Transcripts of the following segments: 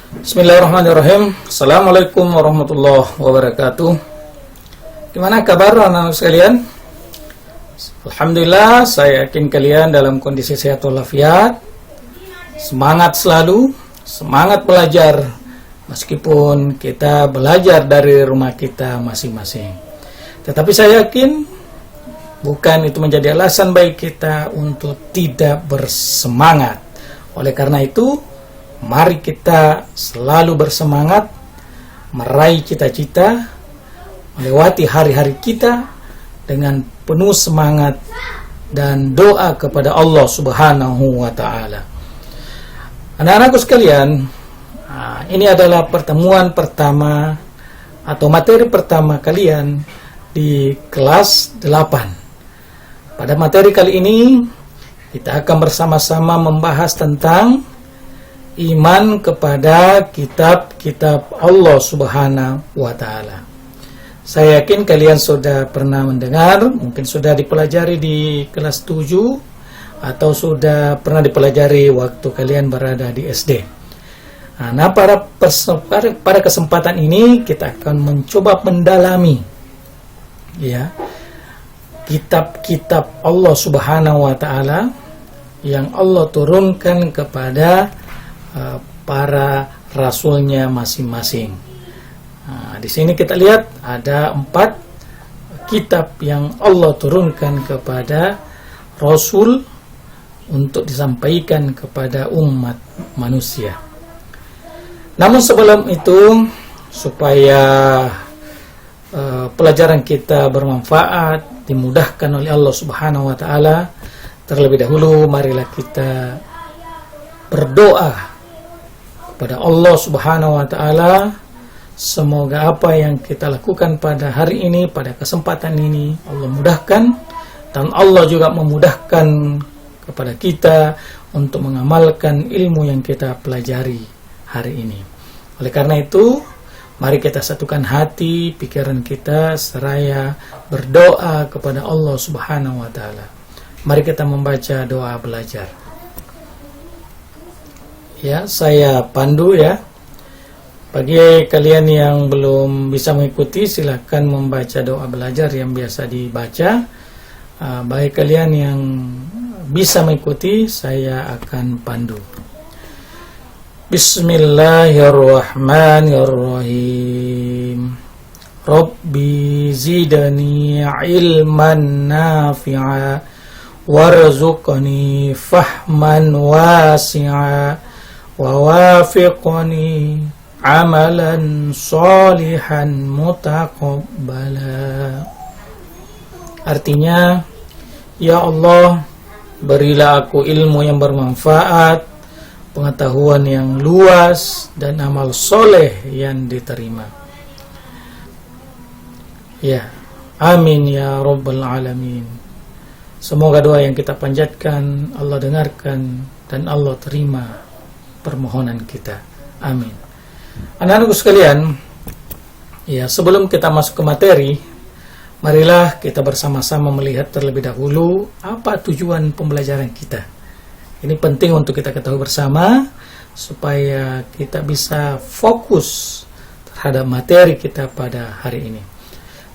Bismillahirrahmanirrahim. Assalamualaikum warahmatullahi wabarakatuh. Gimana kabar anak-anak sekalian? Alhamdulillah, saya yakin kalian dalam kondisi sehat walafiat. Semangat selalu, semangat belajar. Meskipun kita belajar dari rumah kita masing-masing. Tetapi saya yakin bukan itu menjadi alasan bagi kita untuk tidak bersemangat. Oleh karena itu, mari kita selalu bersemangat meraih cita-cita, melewati hari-hari kita dengan penuh semangat dan doa kepada Allah Subhanahu wa Ta'ala. Anak-anakku sekalian, ini adalah pertemuan pertama atau materi pertama kalian di kelas 8. Pada materi kali ini kita akan bersama-sama membahas tentang iman kepada kitab-kitab Allah Subhanahu wa Ta'ala. Saya yakin kalian sudah pernah mendengar, mungkin sudah dipelajari di kelas 7 atau sudah pernah dipelajari waktu kalian berada di SD. Nah, pada kesempatan ini kita akan mencoba mendalami ya kitab-kitab Allah Subhanahu wa Ta'ala yang Allah turunkan kepada para rasulnya masing-masing. Nah, di sini kita lihat ada 4 kitab yang Allah turunkan kepada rasul untuk disampaikan kepada umat manusia. Namun sebelum itu, supaya pelajaran kita bermanfaat, dimudahkan oleh Allah Subhanahu wa Ta'ala, terlebih dahulu marilah kita berdoa kepada Allah Subhanahu wa Ta'ala. Semoga apa yang kita lakukan pada hari ini, pada kesempatan ini, Allah mudahkan, dan Allah juga memudahkan kepada kita untuk mengamalkan ilmu yang kita pelajari hari ini. Oleh karena itu, mari kita satukan hati, pikiran kita, seraya berdoa kepada Allah Subhanahu wa Ta'ala. Mari kita membaca doa belajar. Ya, saya pandu ya. Bagi kalian yang belum bisa mengikuti, silakan membaca doa belajar yang biasa dibaca. Bagi kalian yang bisa mengikuti, saya akan pandu. Bismillahirrahmanirrahim. Rabbi zidani ilman nafi'a warzuqni fahman wasi'a wa wafiqni amalan salihan mutaqabbala. Artinya, ya Allah, berilah aku ilmu yang bermanfaat, pengetahuan yang luas, dan amal soleh yang diterima. Ya, amin ya rabbal alamin. Semoga doa yang kita panjatkan Allah dengarkan dan Allah terima permohonan kita. Amin. Anak-anakku sekalian, ya, sebelum kita masuk ke materi, marilah kita bersama-sama melihat terlebih dahulu apa tujuan pembelajaran kita. Ini penting untuk kita ketahui bersama supaya kita bisa fokus terhadap materi kita pada hari ini.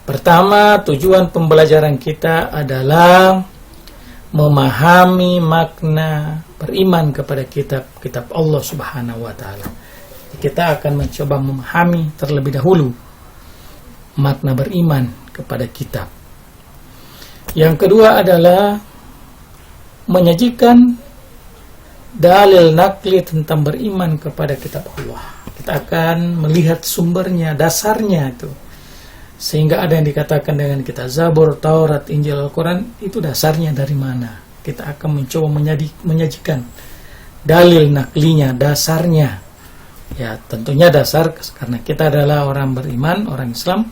Pertama, tujuan pembelajaran kita adalah memahami makna beriman kepada kitab-kitab Allah Subhanahu wa Ta'ala. Kita akan mencoba memahami terlebih dahulu makna beriman kepada kitab. Yang kedua adalah menyajikan dalil nakli tentang beriman kepada kitab Allah. Kita akan melihat sumbernya, dasarnya itu. Sehingga ada yang dikatakan dengan kita Zabur, Taurat, Injil, Al-Quran, itu dasarnya dari mana? Kita akan mencoba menyajikan dalil naklinya, dasarnya. Ya, tentunya dasar karena kita adalah orang beriman, orang Islam,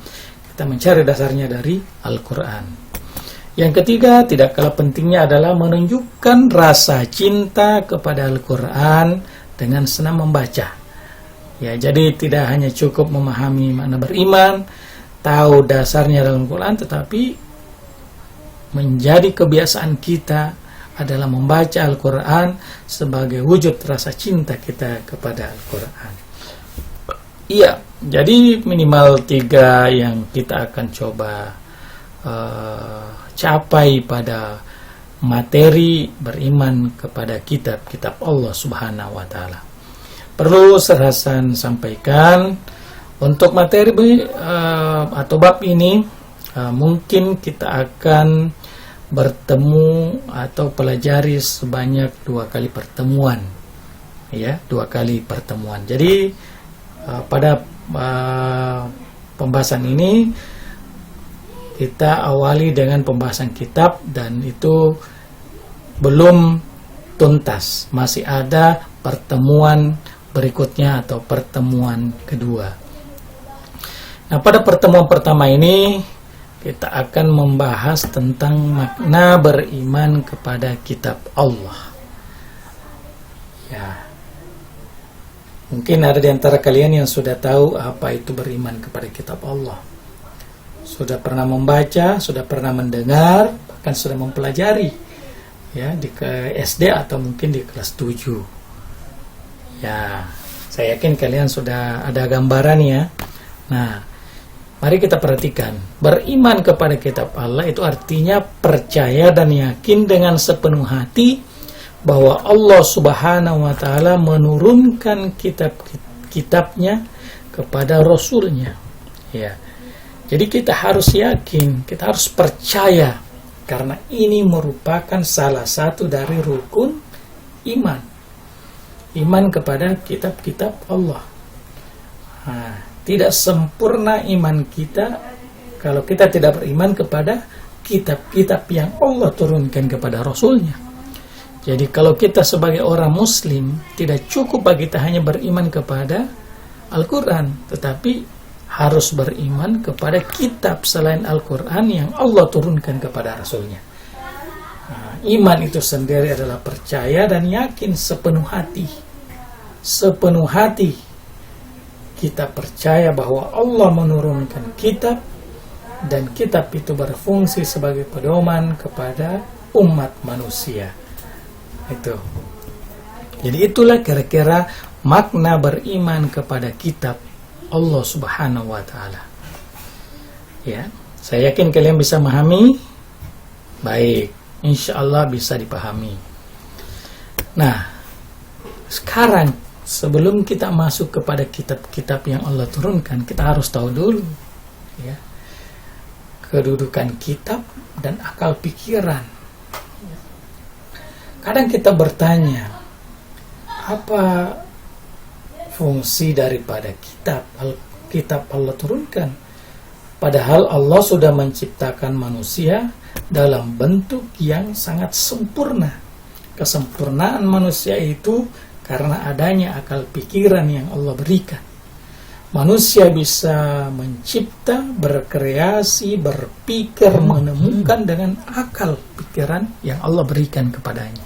kita mencari dasarnya dari Al-Quran. Yang ketiga, tidak kalah pentingnya adalah menunjukkan rasa cinta kepada Al-Quran dengan senang membaca. Ya, jadi tidak hanya cukup memahami makna beriman, tahu dasarnya dalam Al-Quran, tetapi menjadi kebiasaan kita adalah membaca Al-Quran sebagai wujud rasa cinta kita kepada Al-Quran. Iya, jadi minimal 3 yang kita akan coba capai pada materi beriman kepada kitab-kitab Allah Subhanahu wa Ta'ala. Perlu Hasan sampaikan, untuk materi atau bab ini mungkin kita akan bertemu atau pelajari sebanyak 2 kali pertemuan, ya, 2 kali pertemuan. Jadi pada pembahasan ini kita awali dengan pembahasan kitab, dan itu belum tuntas, masih ada pertemuan berikutnya atau pertemuan kedua. Nah, pada pertemuan pertama ini kita akan membahas tentang makna beriman kepada kitab Allah. Ya, mungkin ada di antara kalian yang sudah tahu apa itu beriman kepada kitab Allah. Sudah pernah membaca, sudah pernah mendengar, bahkan sudah mempelajari, ya, di SD atau mungkin di kelas 7. Ya, saya yakin kalian sudah ada gambaran, ya. Nah, mari kita perhatikan. Beriman kepada kitab Allah itu artinya percaya dan yakin dengan sepenuh hati bahwa Allah Subhanahu wa Ta'ala menurunkan kitabnya kepada Rasulnya. Ya. Jadi kita harus yakin, kita harus percaya, karena ini merupakan salah satu dari rukun iman. Iman kepada kitab-kitab Allah. Nah, tidak sempurna iman kita kalau kita tidak beriman kepada kitab-kitab yang Allah turunkan kepada Rasulnya. Jadi kalau kita sebagai orang Muslim, tidak cukup bagi kita hanya beriman kepada Al-Quran, tetapi harus beriman kepada kitab selain Al-Quran yang Allah turunkan kepada Rasulnya. Nah, iman itu sendiri adalah percaya dan yakin sepenuh hati. Sepenuh hati kita percaya bahwa Allah menurunkan kitab, dan kitab itu berfungsi sebagai pedoman kepada umat manusia. Itu. Jadi itulah kira-kira makna beriman kepada kitab Allah Subhanahu wa Ta'ala. Ya, saya yakin kalian bisa memahami. Baik, insya Allah bisa dipahami. Nah, sekarang sebelum kita masuk kepada kitab-kitab yang Allah turunkan, kita harus tahu dulu, ya, kedudukan kitab dan akal pikiran. Kadang kita bertanya, apa fungsi daripada kitab Allah turunkan? Padahal Allah sudah menciptakan manusia dalam bentuk yang sangat sempurna. Kesempurnaan manusia itu karena adanya akal pikiran yang Allah berikan. Manusia bisa mencipta, berkreasi, berpikir, menemukan dengan akal pikiran yang Allah berikan kepadanya.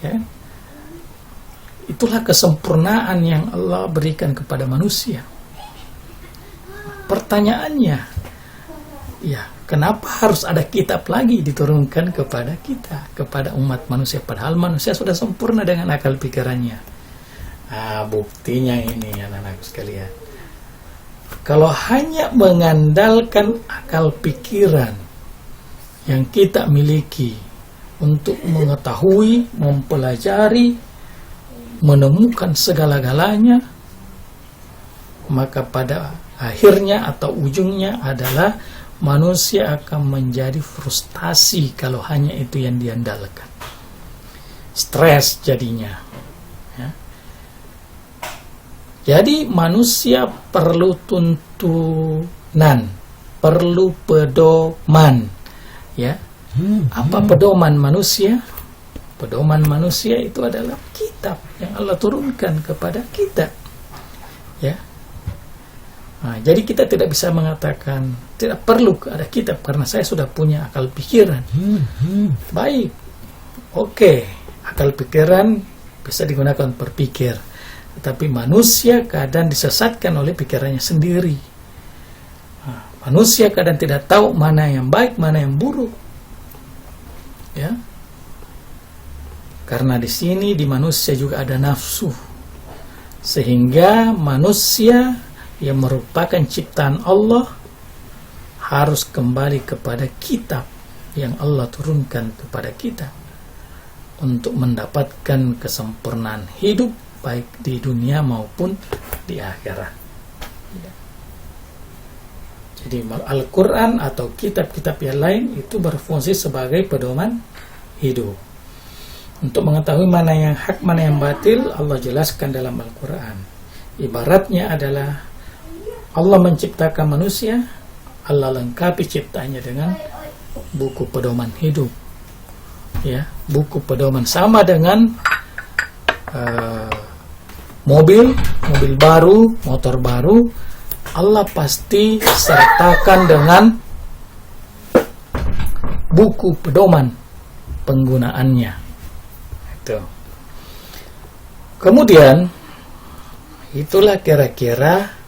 Ya. Itulah kesempurnaan yang Allah berikan kepada manusia. Pertanyaannya, ya, kenapa harus ada kitab lagi diturunkan kepada kita, kepada umat manusia, padahal manusia sudah sempurna dengan akal pikirannya? Buktinya ini, anak-anak sekalian. Kalau hanya mengandalkan akal pikiran yang kita miliki untuk mengetahui, mempelajari, menemukan segala-galanya, maka pada akhirnya atau ujungnya adalah manusia akan menjadi frustasi kalau hanya itu yang diandalkan. Stres jadinya. Ya. Jadi manusia perlu tuntunan, perlu pedoman. Ya. Apa pedoman manusia? Pedoman manusia itu adalah kitab yang Allah turunkan kepada kita. Ya. Nah, jadi kita tidak bisa mengatakan tidak perlu ada kitab karena saya sudah punya akal pikiran. Baik, oke, akal pikiran bisa digunakan untuk berpikir, tetapi manusia kadang disesatkan oleh pikirannya sendiri. Nah, manusia kadang tidak tahu mana yang baik, mana yang buruk. Ya, Karena di sini di manusia juga ada nafsu, sehingga manusia yang merupakan ciptaan Allah harus kembali kepada kitab yang Allah turunkan kepada kita untuk mendapatkan kesempurnaan hidup baik di dunia maupun di akhirat. Jadi Al-Quran atau kitab-kitab yang lain itu berfungsi sebagai pedoman hidup. Untuk mengetahui mana yang hak, mana yang batil, Allah jelaskan dalam Al-Quran. Ibaratnya adalah Allah menciptakan manusia, Allah lengkapi ciptaannya dengan buku pedoman hidup. Ya, buku pedoman sama dengan mobil baru, motor baru, Allah pasti sertakan dengan buku pedoman penggunaannya. Itu. Kemudian itulah kira-kira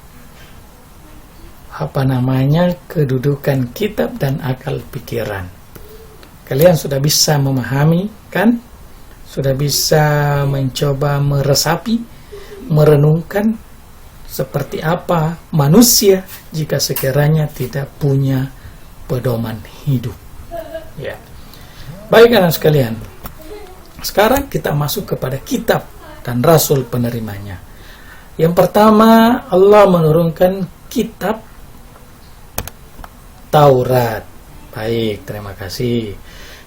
kedudukan kitab dan akal pikiran. Kalian sudah bisa memahami kan? Sudah bisa mencoba meresapi, merenungkan seperti apa manusia jika sekiranya tidak punya pedoman hidup. Ya. Baik anak sekalian, sekarang kita masuk kepada kitab dan rasul penerimanya. Yang pertama, Allah menurunkan kitab Taurat. Baik, terima kasih.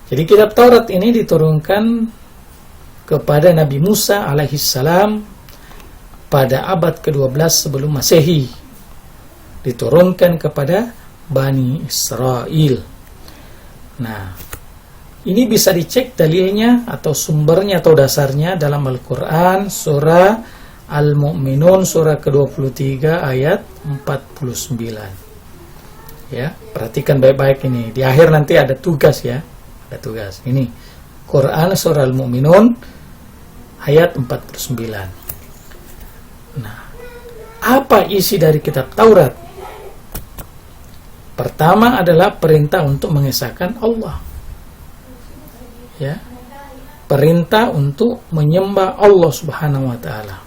Jadi kitab Taurat ini diturunkan kepada Nabi Musa alaihissalam pada abad ke-12 sebelum Masehi, diturunkan kepada Bani Israel. Nah, ini bisa dicek dalilnya atau sumbernya atau dasarnya dalam Al-Quran surah Al-Mu'minun surah ke-23 ayat 49. Ya, perhatikan baik-baik ini. Di akhir nanti ada tugas ya. Ada tugas. Ini Quran surah Al-Mu'minun ayat 49. Nah, apa isi dari kitab Taurat? Pertama adalah perintah untuk mengesahkan Allah. Ya. Perintah untuk menyembah Allah Subhanahu wa taala.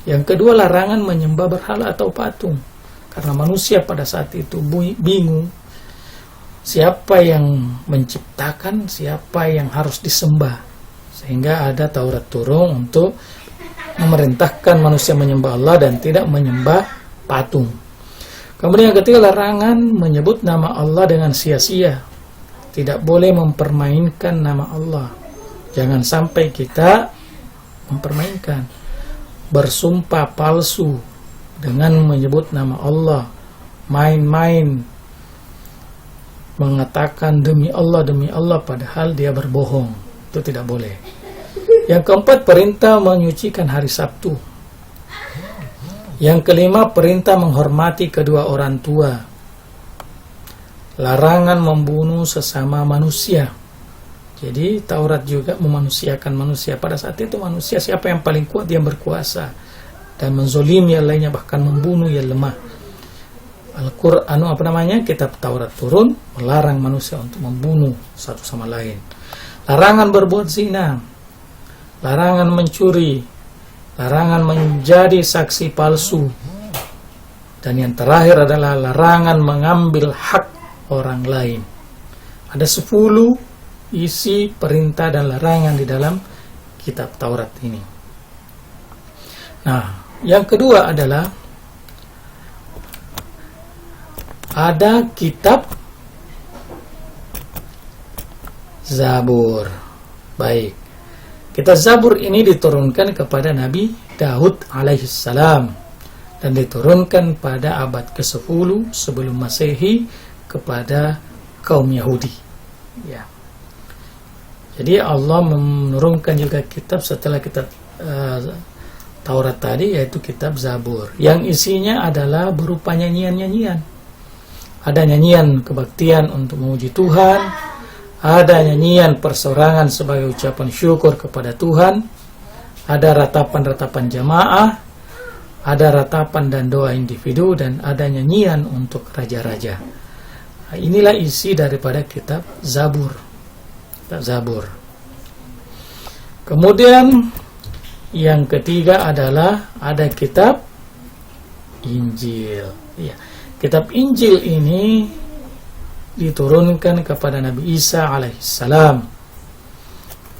Yang kedua, larangan menyembah berhala atau patung. Karena manusia pada saat itu bingung siapa yang menciptakan, siapa yang harus disembah. Sehingga ada Taurat turun untuk memerintahkan manusia menyembah Allah dan tidak menyembah patung. Kemudian yang ketiga, larangan menyebut nama Allah dengan sia-sia. Tidak boleh mempermainkan nama Allah. Jangan sampai kita mempermainkan, bersumpah palsu dengan menyebut nama Allah, main-main mengatakan demi Allah padahal dia berbohong. Itu tidak boleh. Yang keempat, perintah menyucikan hari Sabtu. Yang kelima, perintah menghormati kedua orang tua. Larangan membunuh sesama manusia. Jadi Taurat juga memanusiakan manusia. Pada saat itu manusia siapa yang paling kuat, yang berkuasa, dan menzolimi yang lainnya, bahkan membunuh yang lemah. Al-Quran kitab Taurat turun melarang manusia untuk membunuh satu sama lain. Larangan berbuat zina, larangan mencuri, larangan menjadi saksi palsu, dan yang terakhir adalah larangan mengambil hak orang lain. Ada 10 isi perintah dan larangan di dalam kitab Taurat ini. Nah, yang kedua adalah ada kitab Zabur. Baik. Kitab Zabur ini diturunkan kepada Nabi Daud alaihissalam dan diturunkan pada abad ke-10 sebelum Masehi kepada kaum Yahudi. Ya. Jadi Allah menurunkan juga kitab setelah kitab Taurat tadi, yaitu kitab Zabur, yang isinya adalah berupa nyanyian-nyanyian. Ada nyanyian kebaktian untuk memuji Tuhan, ada nyanyian persorangan sebagai ucapan syukur kepada Tuhan, ada ratapan-ratapan jamaah, ada ratapan dan doa individu, dan ada nyanyian untuk raja-raja. Nah, inilah isi daripada kitab Zabur. Kitab Zabur. Kemudian yang ketiga adalah ada kitab Injil. Ya, kitab Injil ini diturunkan kepada Nabi Isa alaihissalam.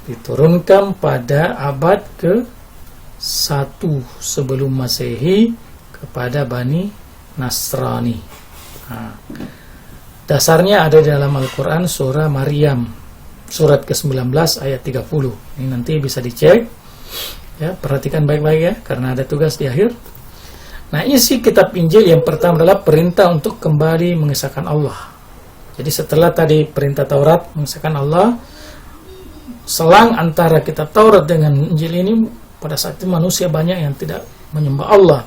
Diturunkan pada abad ke-1 sebelum Masehi kepada Bani Nasrani. Dasarnya ada di dalam Al-Quran surah Maryam, surat ke-19 ayat 30. Ini nanti bisa dicek. Ya, perhatikan baik-baik ya, karena ada tugas di akhir. Nah, isi kitab Injil yang pertama adalah perintah untuk kembali mengesahkan Allah. Jadi setelah tadi perintah Taurat mengesahkan Allah, selang antara kitab Taurat dengan Injil ini, pada saat itu manusia banyak yang tidak menyembah Allah,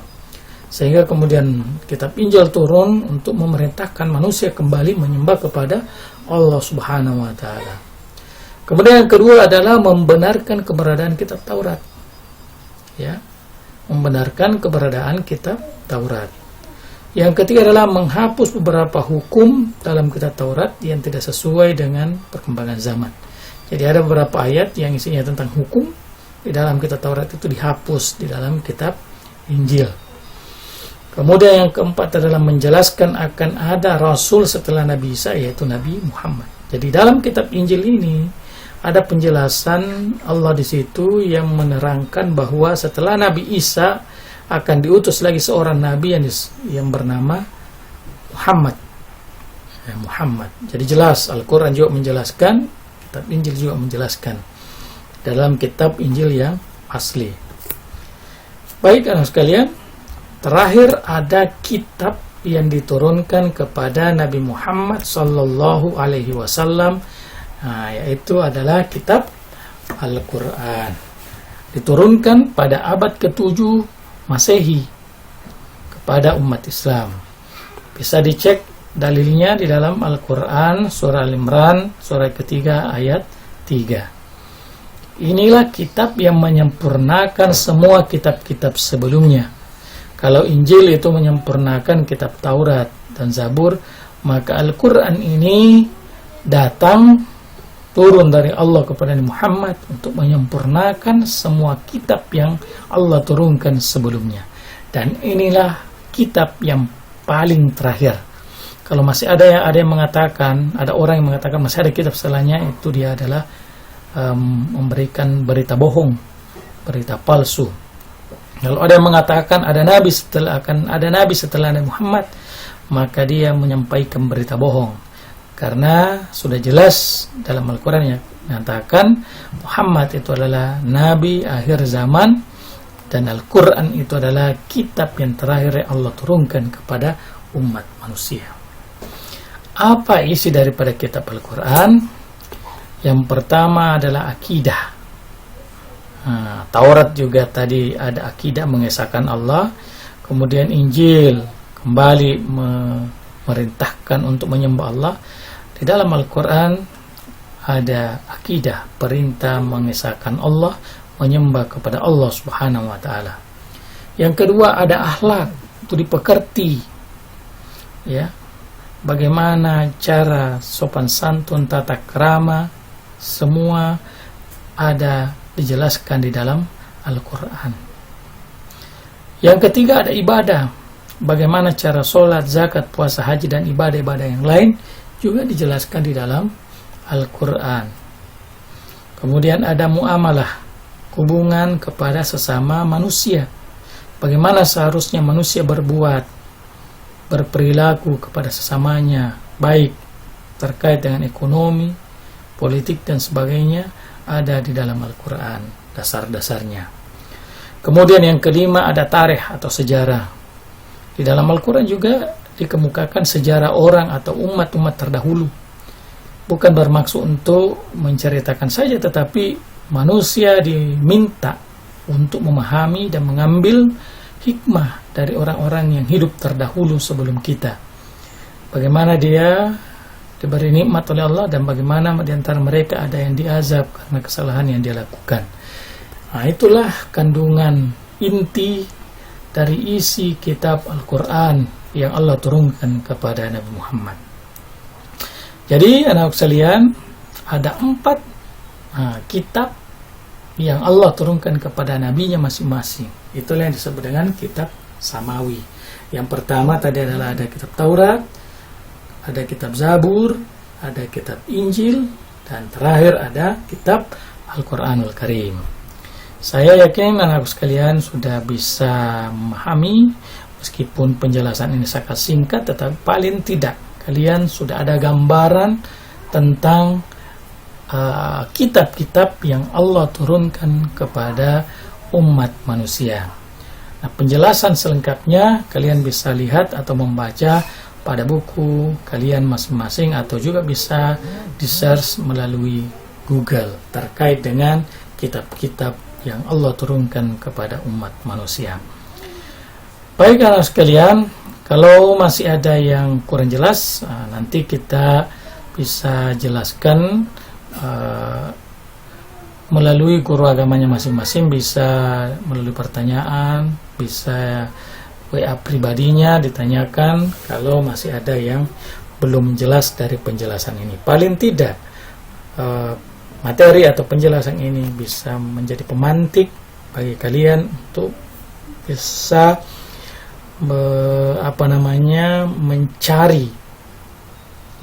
sehingga kemudian kitab Injil turun untuk memerintahkan manusia kembali menyembah kepada Allah Subhanahu wa Ta'ala. Kemudian yang kedua adalah membenarkan keberadaan kitab Taurat, ya, membenarkan keberadaan kitab Taurat. Yang ketiga adalah menghapus beberapa hukum dalam kitab Taurat yang tidak sesuai dengan perkembangan zaman. Jadi ada beberapa ayat yang isinya tentang hukum di dalam kitab Taurat itu dihapus di dalam kitab Injil. Kemudian yang keempat adalah menjelaskan akan ada Rasul setelah Nabi Isa, yaitu Nabi Muhammad. Jadi dalam kitab Injil ini ada penjelasan Allah di situ yang menerangkan bahwa setelah Nabi Isa akan diutus lagi seorang Nabi yang bernama Muhammad. Ya, Muhammad. Jadi jelas Al-Quran juga menjelaskan, kitab Injil juga menjelaskan dalam kitab Injil yang asli. Baik anak sekalian, terakhir ada kitab yang diturunkan kepada Nabi Muhammad sallallahu alaihi wasallam, yaitu adalah kitab Al-Quran. Diturunkan pada abad ke-7 Masehi kepada umat Islam. Bisa dicek dalilnya di dalam Al-Quran surah Al-Imran surah ketiga ayat 3. Inilah kitab yang menyempurnakan semua kitab-kitab sebelumnya. Kalau Injil itu menyempurnakan kitab Taurat dan Zabur, maka Al-Quran ini datang turun dari Allah kepada Nabi Muhammad untuk menyempurnakan semua kitab yang Allah turunkan sebelumnya. Dan inilah kitab yang paling terakhir. Kalau masih ada yang mengatakan, ada orang yang mengatakan masih ada kitab setelahnya, itu dia adalah memberikan berita bohong, berita palsu. Kalau ada yang mengatakan ada nabi setelah Nabi Muhammad, maka dia menyampaikan berita bohong. Karena sudah jelas dalam Al-Quran yang menyatakan Muhammad itu adalah Nabi akhir zaman, dan Al-Quran itu adalah kitab yang terakhir yang Allah turunkan kepada umat manusia. Apa isi daripada kitab Al-Quran? Yang pertama adalah akidah. Taurat juga tadi ada akidah mengesahkan Allah. Kemudian Injil kembali memerintahkan untuk menyembah Allah. Di dalam Al-Quran ada akidah, perintah mengesahkan Allah, menyembah kepada Allah Subhanahu wa Ta'ala. Yang kedua ada akhlak, itu dipekerti, ya, bagaimana cara sopan santun, tata krama, semua ada dijelaskan di dalam Al-Quran. Yang ketiga ada ibadah, bagaimana cara sholat, zakat, puasa, haji, dan ibadah-ibadah yang lain juga dijelaskan di dalam Al-Quran. Kemudian ada muamalah, hubungan kepada sesama manusia, bagaimana seharusnya manusia berbuat, berperilaku kepada sesamanya, baik terkait dengan ekonomi, politik, dan sebagainya, ada di dalam Al-Quran dasar-dasarnya. Kemudian yang kelima ada tarikh atau sejarah. Di dalam Al-Quran juga dikemukakan sejarah orang atau umat-umat terdahulu. Bukan bermaksud untuk menceritakan saja, tetapi manusia diminta untuk memahami dan mengambil hikmah dari orang-orang yang hidup terdahulu sebelum kita. Bagaimana dia diberi nikmat oleh Allah, dan bagaimana di antara mereka ada yang diazab karena kesalahan yang dia lakukan. Nah, itulah kandungan inti dari isi kitab Al-Quran yang Allah turunkan kepada Nabi Muhammad. Jadi anak sekalian, ada 4 kitab yang Allah turunkan kepada nabinya masing-masing. Itulah yang disebut dengan kitab samawi. Yang pertama tadi adalah ada kitab Taurat, ada kitab Zabur, ada kitab Injil, dan terakhir ada kitab Al-Quranul Karim. Saya yakin anak-anak sekalian sudah bisa memahami, meskipun penjelasan ini sangat singkat, tetapi paling tidak kalian sudah ada gambaran tentang kitab-kitab yang Allah turunkan kepada umat manusia. Nah, penjelasan selengkapnya kalian bisa lihat atau membaca pada buku kalian masing-masing, atau juga bisa di-search melalui Google terkait dengan kitab-kitab yang Allah turunkan kepada umat manusia. Baik anak sekalian, kalau masih ada yang kurang jelas, nanti kita bisa jelaskan melalui guru agamanya masing-masing, bisa melalui pertanyaan, bisa WA pribadinya ditanyakan kalau masih ada yang belum jelas dari penjelasan ini. Paling tidak materi atau penjelasan ini bisa menjadi pemantik bagi kalian untuk bisa mencari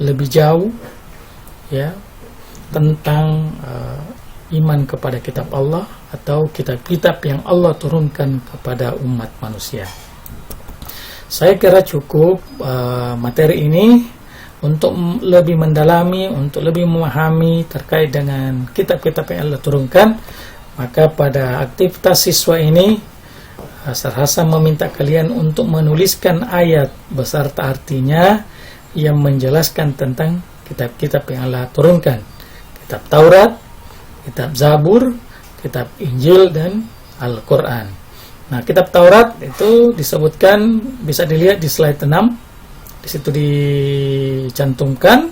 lebih jauh ya tentang iman kepada kitab Allah atau kitab-kitab yang Allah turunkan kepada umat manusia. Saya kira cukup materi ini untuk lebih mendalami, untuk lebih memahami terkait dengan kitab-kitab yang Allah turunkan. Maka pada aktivitas siswa ini, Ustaz Hasan meminta kalian untuk menuliskan ayat beserta artinya yang menjelaskan tentang kitab-kitab yang Allah turunkan. Kitab Taurat, kitab Zabur, kitab Injil, dan Al-Quran. Nah, kitab Taurat itu disebutkan, bisa dilihat di slide 6. Di situ dicantumkan,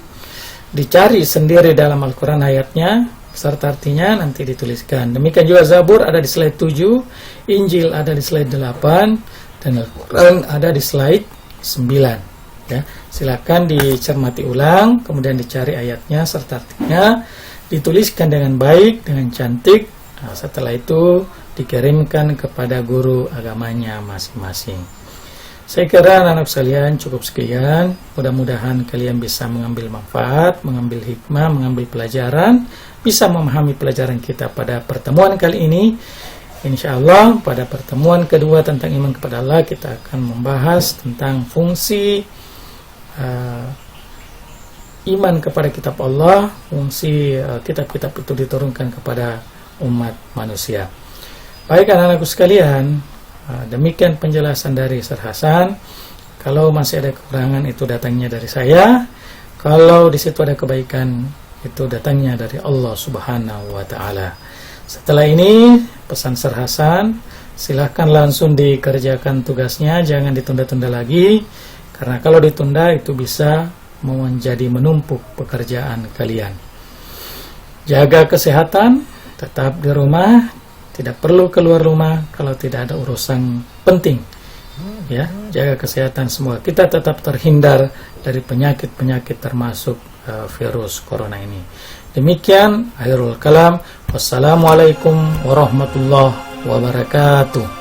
dicari sendiri dalam Al-Quran ayatnya, serta artinya nanti dituliskan. Demikian juga Zabur ada di slide 7, Injil ada di slide 8, dan Al-Quran ada di slide 9. Ya, silakan dicermati ulang, kemudian dicari ayatnya serta artinya, dituliskan dengan baik, dengan cantik. Nah, setelah itu dikirimkan kepada guru agamanya masing-masing. Saya kira anak-anak sekalian cukup sekian. Mudah-mudahan kalian bisa mengambil manfaat, mengambil hikmah, mengambil pelajaran, bisa memahami pelajaran kita pada pertemuan kali ini. Insya Allah pada pertemuan kedua tentang iman kepada Allah, kita akan membahas tentang fungsi iman kepada kitab Allah, fungsi kitab-kitab itu diturunkan kepada umat manusia. Baik anak-anakku sekalian, demikian penjelasan dari Ustaz Hasan. Kalau masih ada kekurangan, itu datangnya dari saya. Kalau di situ ada kebaikan, itu datangnya dari Allah Subhanahu wa Ta'ala. Setelah ini, pesan Ustaz Hasan, silahkan langsung dikerjakan tugasnya, jangan ditunda-tunda lagi. Karena kalau ditunda itu bisa menjadi menumpuk pekerjaan kalian. Jaga kesehatan, tetap di rumah, tidak perlu keluar rumah kalau tidak ada urusan penting. Ya, jaga kesehatan semua. Kita tetap terhindar dari penyakit-penyakit termasuk virus corona ini. Demikian akhirul kalam. Wassalamualaikum warahmatullahi wabarakatuh.